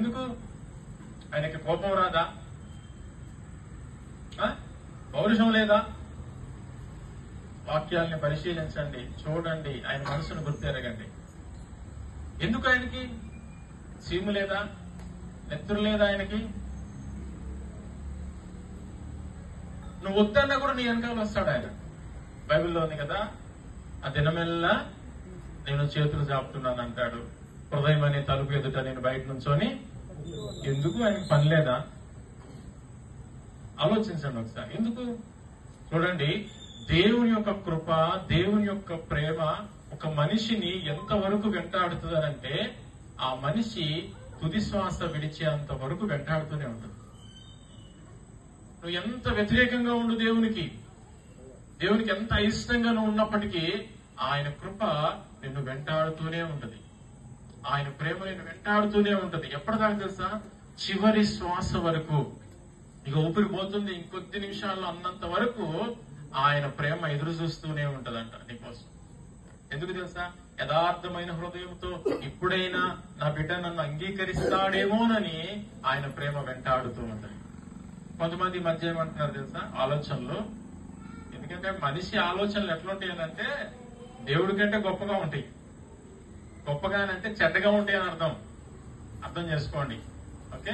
ఎందుకు? ఆయనకి కోపం రాదా? పౌరుషం లేదా? వాక్యాల్ని పరిశీలించండి, చూడండి, ఆయన మనసును గుర్తెరగండి. ఎందుకు ఆయనకి సీము లేదా? నెత్తురు లేదా ఆయనకి? నువ్వు వద్దన్నా కూడా నీ వెనకాల వస్తాడు ఆయన. బైబిల్లో ఉంది కదా, ఆ దినమెల్లా నేను చేతులు చాపుతున్నాను అంటాడు. హృదయం అనే తలుపు ఎదుట నేను బయట నుంచోని. ఎందుకు? ఆయనకు పని లేదా? ఆలోచించండి ఒకసారి. ఎందుకు? చూడండి, దేవుని యొక్క కృప, దేవుని యొక్క ప్రేమ ఒక మనిషిని ఎంతవరకు వెంటాడుతుందనంటే ఆ మనిషి తుది శ్వాస విడిచేంత వరకు వెంటాడుతూనే ఉంటుంది. నువ్వు ఎంత వ్యతిరేకంగా ఉండు దేవునికి ఎంత అయిష్టంగా నువ్వు ఉన్నప్పటికీ ఆయన కృప నిన్ను వెంటాడుతూనే ఉంటది. ఆయన ప్రేమ నిన్ను వెంటాడుతూనే ఉంటది. ఎప్పటిదాకా తెలుసా? చివరి శ్వాస వరకు. ఇక ఊపిరి పోతుంది ఇంకొద్ది నిమిషాల్లో అన్నంత వరకు ఆయన ప్రేమ ఎదురు చూస్తూనే ఉంటదంట నీకోసం. ఎందుకు తెలుసా? యథార్థమైన హృదయంతో ఇప్పుడైనా నా బిడ్డ నన్ను అంగీకరిస్తాడేమోనని ఆయన ప్రేమ వెంటాడుతూ ఉంటది. కొంతమంది మధ్య ఏమంటున్నారు తెలుసా? ఆలోచనలు. ఎందుకంటే మనిషి ఆలోచనలు ఎట్లుంటాయనంటే దేవుడి కంటే గొప్పగా ఉంటాయి. గొప్పగానంటే చెడ్డగా ఉంటాయి అని అర్థం చేసుకోండి. ఓకే,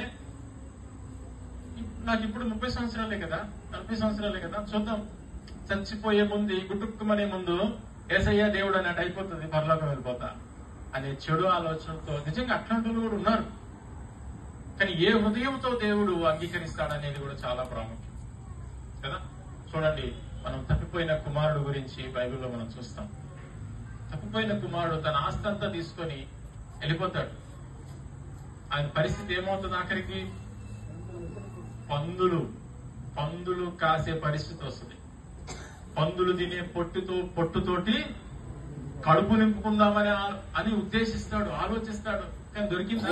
నాకు ఇప్పుడు 30 సంవత్సరాలే కదా, 40 సంవత్సరాలే కదా, చూద్దాం. చచ్చిపోయే ముందు, గుట్టుక్కుమనే ముందు ఏసయ్య దేవుడు అన్నట్టు అయిపోతుంది, పరలోకం వెళ్ళిపోతా అనే చెడు ఆలోచనతో నిజంగా అట్లాంటి వాళ్ళు కూడా ఉన్నారు. కానీ ఏ హృదయంతో దేవుడు అంగీకరిస్తాడనేది కూడా చాలా ప్రాముఖ్యం కదా. చూడండి, మనం తప్పిపోయిన కుమారుడు గురించి బైబిల్లో మనం చూస్తాం. తప్పిపోయిన కుమారుడు తన ఆస్తి అంతా తీసుకొని వెళ్ళిపోతాడు. ఆయన పరిస్థితి ఏమవుతుంది? ఆఖరికి పందులు కాసే పరిస్థితి వస్తుంది. పందులు తినే పొట్టుతోటి కడుపు నింపుకుందామని అని ఉద్దేశిస్తాడు, ఆలోచిస్తాడు. కానీ దొరికిందా?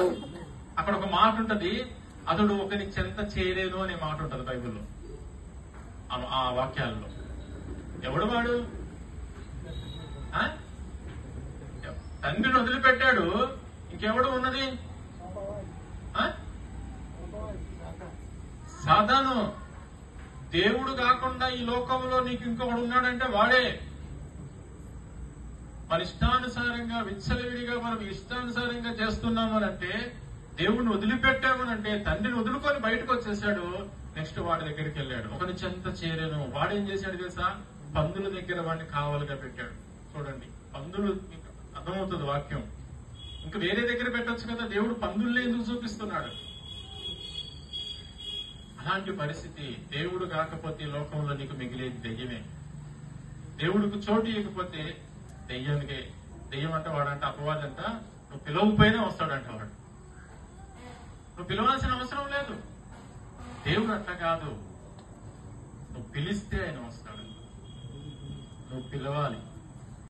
అక్కడ ఒక మాట ఉంటది, అతడు ఒకరి చెంత చేరేను అనే మాట ఉంటది బైబిల్లో, ఆ వాక్యాల్లో. ఎవడు వాడు? తండ్రిని వదిలిపెట్టాడు, ఇంకెవడు ఉన్నది? సాతాను. దేవుడు కాకుండా ఈ లోకంలో నీకు ఇంకొకడు ఉన్నాడంటే వాడే. మన ఇష్టానుసారంగా విచ్చలవిడిగా మనం ఇష్టానుసారంగా చేస్తున్నామనంటే, దేవుడిని వదిలిపెట్టామనంటే, తండ్రిని వదులుకొని బయటకు వచ్చేసాడు. నెక్స్ట్ వాడి దగ్గరికి వెళ్ళాడు, ఒకరి చెంత చేరాను. వాడేం చేశాడు తెలుసా? పందుల దగ్గర వాడిని కావలిగా పెట్టాడు. చూడండి, పందులు అర్థమవుతుంది వాక్యం. ఇంకా వేరే దగ్గర పెట్టొచ్చు కదా, దేవుడు పందుల్ని ఎందుకు చూపిస్తున్నాడు? అలాంటి పరిస్థితి. దేవుడు కాకపోతే లోకంలో నీకు మిగిలేది దెయ్యమే. దేవుడికి చోటు ఇవ్వకపోతే దెయ్యం అంటే వాడంట, అపవాదంట. నువ్వు పిలవకపోయినా వస్తాడంట వాడు. నువ్వు పిలవాల్సిన అవసరం లేదు. దేవుడు అట్లా కాదు, నువ్వు పిలిస్తే ఆయన వస్తాడు. నువ్వు పిలవాలి.